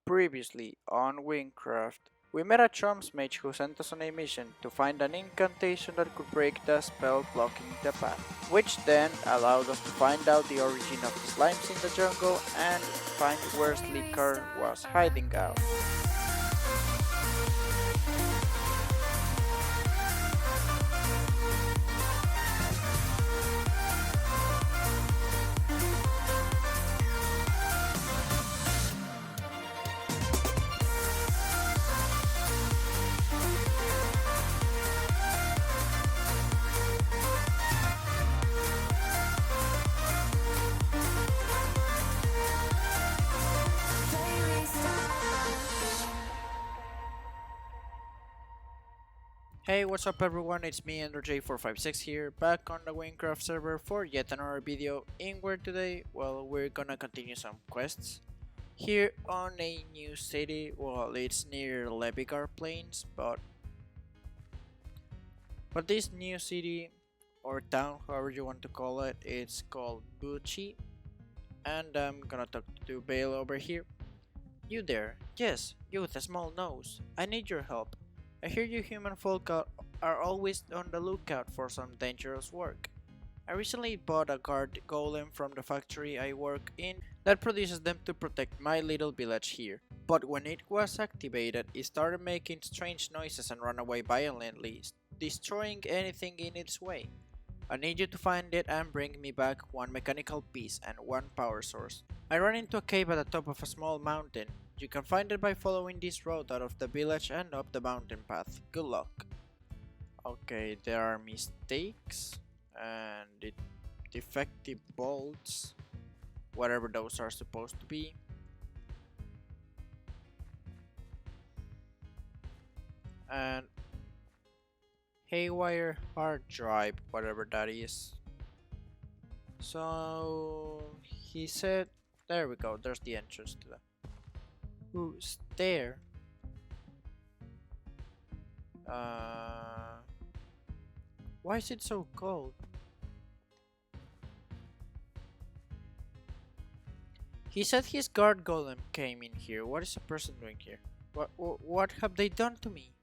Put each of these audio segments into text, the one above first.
Previously on Wynncraft, we met a chumps mage who sent us on a mission to find an incantation that could break the spell blocking the path, which then allowed us to find out the origin of the slimes in the jungle and find where Slicker was hiding out. Hey, what's up everyone, it's me EnderJay456 here, back on the Wynncraft server for yet another video in where today, well, we're gonna continue some quests here on a new city. Well, it's near Levigar Plains, but this new city or town, however you want to call it, it's called Buchi, and I'm gonna talk to Bale over here. You there? Yes, you with a small nose. I need your help. I hear you human folk are always on the lookout for some dangerous work. I recently bought a guard golem from the factory I work in that produces them to protect my little village here. But when it was activated, it started making strange noises and ran away violently, destroying anything in its way. I need you to find it and bring me back one mechanical piece and one power source. I ran into a cave at the top of a small mountain. You can find it by following this road out of the village and up the mountain path. Good luck. Okay, there are mistakes and defective bolts, whatever those are supposed to be. And haywire hard drive, whatever that is. So he said, there we go, there's the entrance to that. Who's there? Why is it so cold? He said his guard golem came in here. What is a person doing here? What have they done to me?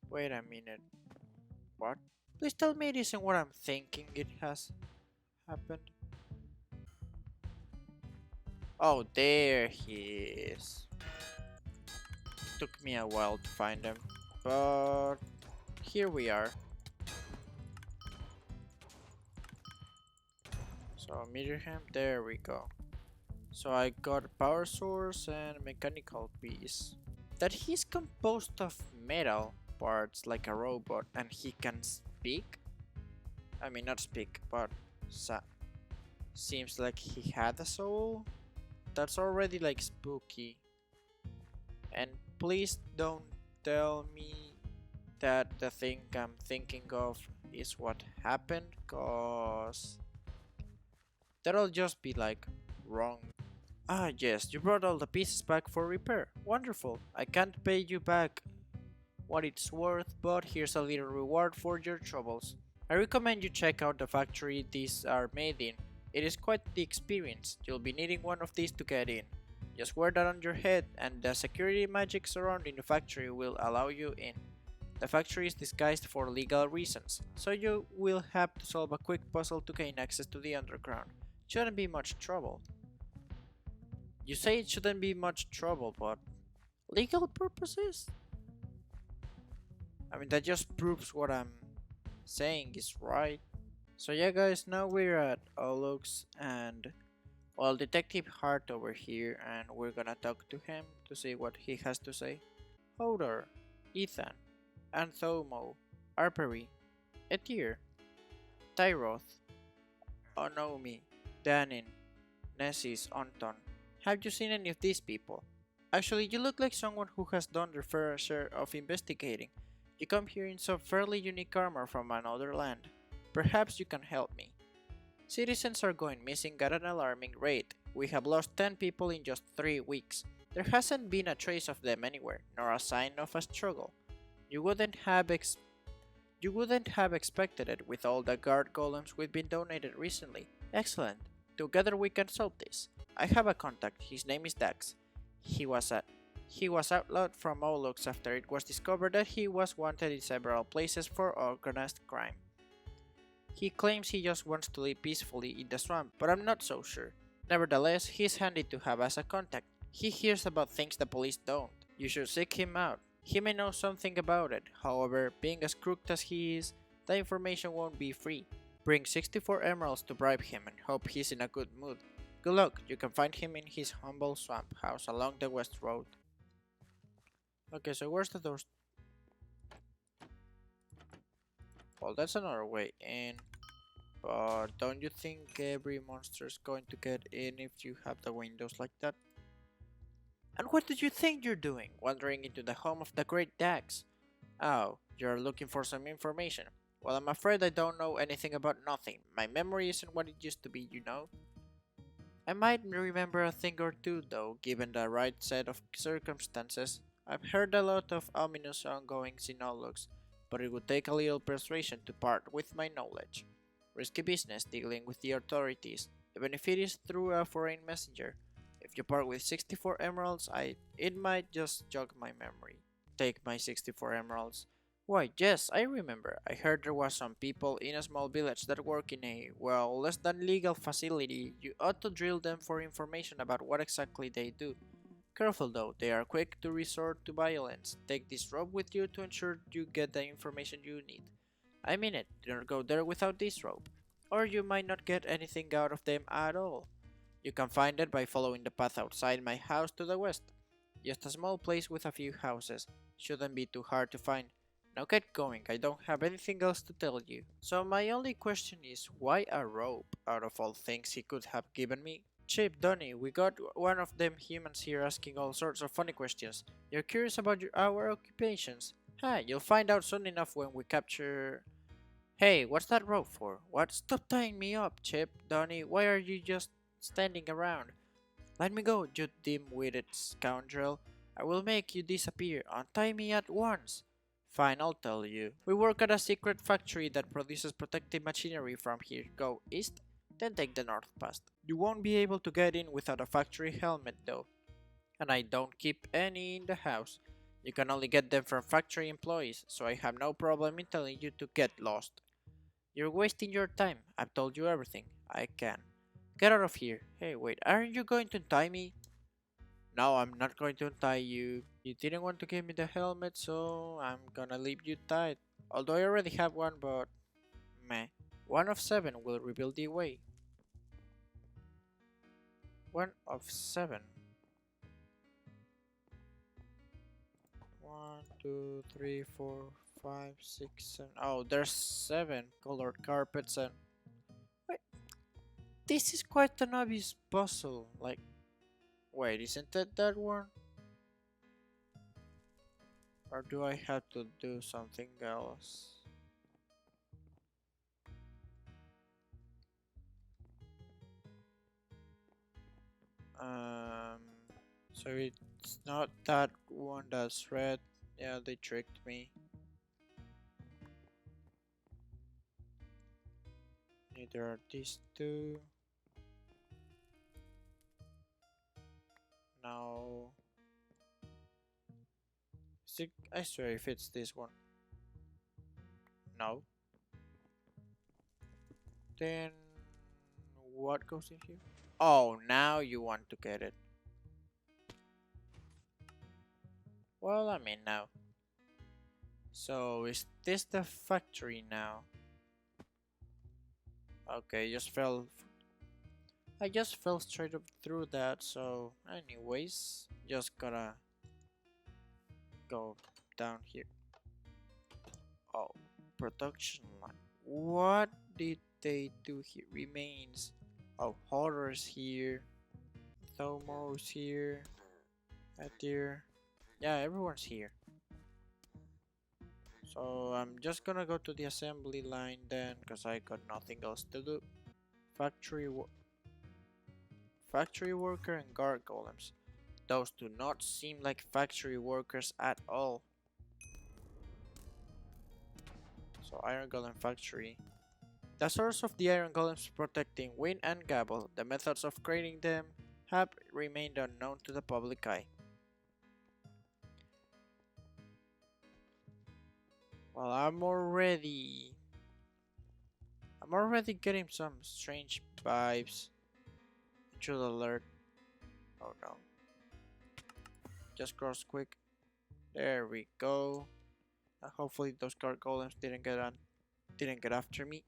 Wait a minute. What? Please tell me it isn't what I'm thinking it has happened. Oh, there he is. Took me a while to find him, but here we are. So meter him, there we go. So I got a power source and a mechanical piece. That he's composed of metal parts like a robot and he can speak? I mean not speak, but seems like he had a soul? That's already like spooky. And please don't tell me that the thing I'm thinking of is what happened, cause that'll just be like wrong. Ah yes, you brought all the pieces back for repair. Wonderful. I can't pay you back what it's worth, but here's a little reward for your troubles. I recommend you check out the factory these are made in. It is quite the experience. You'll be needing one of these to get in. Just wear that on your head and the security magic surrounding the factory will allow you in. The factory is disguised for legal reasons, so you will have to solve a quick puzzle to gain access to the underground. Shouldn't be much trouble. You say it shouldn't be much trouble, but legal purposes? I mean, that just proves what I'm saying is right. So yeah guys, now we're at Olux and well, Detective Hart over here, and we're gonna talk to him to see what he has to say. Hodor, Ethan, Anthomo, Arpery, Etir, Tyroth, Onomi, Danin, Nessis, Anton. Have you seen any of these people? Actually, you look like someone who has done their fair share of investigating. You come here in some fairly unique armor from another land. Perhaps you can help me. Citizens are going missing at an alarming rate. We have lost 10 people in just 3 weeks. There hasn't been a trace of them anywhere, nor a sign of a struggle. You wouldn't have expected it with all the guard golems we've been donated recently. Excellent. Together we can solve this. I have a contact, his name is Dax. He was a he was outlawed from Molochs after it was discovered that he was wanted in several places for organized crime. He claims he just wants to live peacefully in the swamp, but I'm not so sure. Nevertheless, he's handy to have as a contact. He hears about things the police don't. You should seek him out. He may know something about it. However, being as crooked as he is, the information won't be free. Bring 64 emeralds to bribe him and hope he's in a good mood. Good luck, you can find him in his humble swamp house along the west road. Okay, so where's the door? Well, that's another way in. But don't you think every monster is going to get in if you have the windows like that? And what do you think you're doing, wandering into the home of the great Dax? Oh, you're looking for some information. Well, I'm afraid I don't know anything about nothing. My memory isn't what it used to be, you know? I might remember a thing or two, though, given the right set of circumstances. I've heard a lot of ominous ongoings in all looks, but it would take a little persuasion to part with my knowledge. Risky business dealing with the authorities, even if it is through a foreign messenger. If you part with 64 emeralds, it might just jog my memory. Take my 64 emeralds. Why, yes, I remember. I heard there was some people in a small village that work in a, well, less than legal facility. You ought to drill them for information about what exactly they do. Careful though, they are quick to resort to violence. Take this rope with you to ensure you get the information you need. I mean it, do not go there without this rope, or you might not get anything out of them at all. You can find it by following the path outside my house to the west. Just a small place with a few houses. Shouldn't be too hard to find. Now get going, I don't have anything else to tell you. So my only question is, why a rope out of all things he could have given me? Chip, Donny, we got one of them humans here asking all sorts of funny questions. You're curious about our occupations? You'll find out soon enough when we capture... Hey, what's that rope for? What? Stop tying me up, Chip, Donny, why are you just standing around? Let me go, you dim-witted scoundrel. I will make you disappear. Untie me at once. Fine, I'll tell you. We work at a secret factory that produces protective machinery from here. Go east, then take the north path. You won't be able to get in without a factory helmet though. And I don't keep any in the house. You can only get them from factory employees, so I have no problem in telling you to get lost. You're wasting your time. I've told you everything. I can. Get out of here. Hey, wait, aren't you going to tie me? No, I'm not going to untie you. You didn't want to give me the helmet, so I'm gonna leave you tied. Although I already have one, but meh. 1 of 7 will reveal the way. 1 of 7. 1, 2, 3, 4, 5, 6, 7. Oh, there's 7 colored carpets and... Wait, this is quite an obvious puzzle. Like, wait, isn't that one? Or do I have to do something else? So it's not that one that's red. Yeah, they tricked me. Neither are these two. No. I swear if it's this one. No. Then what goes in here? Oh, now you want to get it. Well, I mean now. So is this the factory now? Okay, I just fell straight up through that, so anyways, just gotta go down here. Oh, production line. What did they do here? Remains. Oh, horrors here. Thomos here. Here. Yeah, everyone's here. So I'm just gonna go to the assembly line then, cause I got nothing else to do. Factory worker and guard golems. Those do not seem like factory workers at all. So iron golem factory. The source of the iron golems protecting Wynn and Gabble, the methods of creating them have remained unknown to the public eye. Well, I'm already getting some strange vibes. Intrude alert. Oh no. Just cross quick. There we go. Hopefully those guard golems didn't get after me.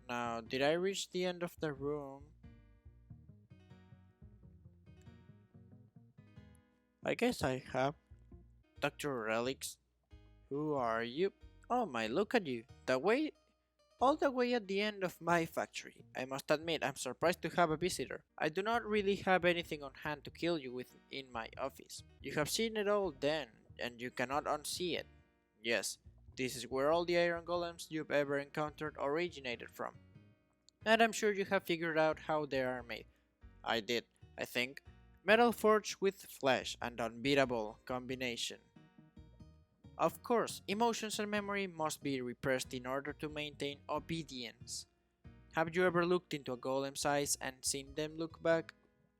Now, did I reach the end of the room? I guess I have. Dr. Relics, who are you? Oh my, look at you. All the way at the end of my factory. I must admit, I'm surprised to have a visitor. I do not really have anything on hand to kill you with in my office. You have seen it all then, and you cannot unsee it. Yes, this is where all the iron golems you've ever encountered originated from. And I'm sure you have figured out how they are made. I did, I think. Metal forged with flesh, an unbeatable combination. Of course, emotions and memory must be repressed in order to maintain obedience. Have you ever looked into a golem's eyes and seen them look back?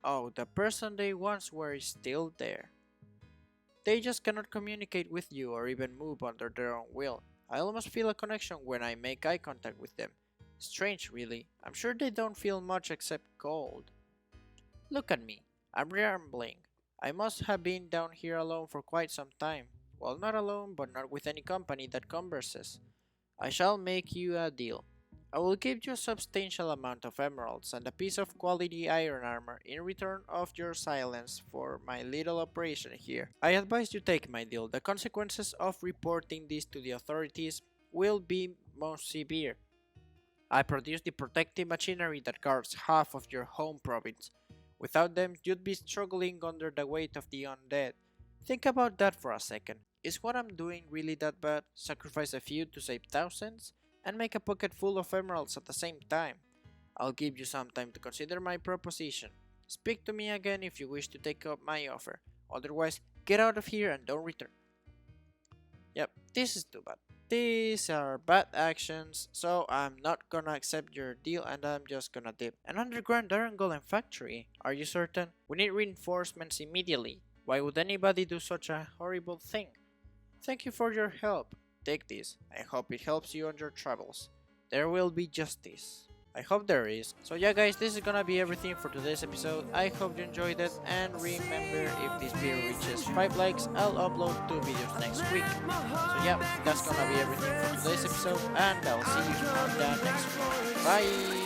Oh, the person they once were is still there. They just cannot communicate with you or even move under their own will. I almost feel a connection when I make eye contact with them. Strange, really. I'm sure they don't feel much except cold. Look at me. I'm rambling. I must have been down here alone for quite some time. Well, not alone, but not with any company that converses. I shall make you a deal. I will give you a substantial amount of emeralds and a piece of quality iron armor in return of your silence for my little operation here. I advise you take my deal. The consequences of reporting this to the authorities will be most severe. I produce the protective machinery that guards half of your home province. Without them, you'd be struggling under the weight of the undead. Think about that for a second. Is what I'm doing really that bad? Sacrifice a few to save thousands? And make a pocket full of emeralds at the same time? I'll give you some time to consider my proposition. Speak to me again if you wish to take up my offer. Otherwise, get out of here and don't return. Yep, this is too bad. These are bad actions, so I'm not gonna accept your deal and I'm just gonna dip. An underground iron golem factory? Are you certain? We need reinforcements immediately. Why would anybody do such a horrible thing? Thank you for your help. Take this. I hope it helps you on your travels. There will be justice. I hope there is. So yeah guys, this is gonna be everything for today's episode. I hope you enjoyed it, and remember, if this video reaches 5 likes, I'll upload 2 videos next week. So yeah, that's gonna be everything for today's episode, and I'll see you on the next one. Bye!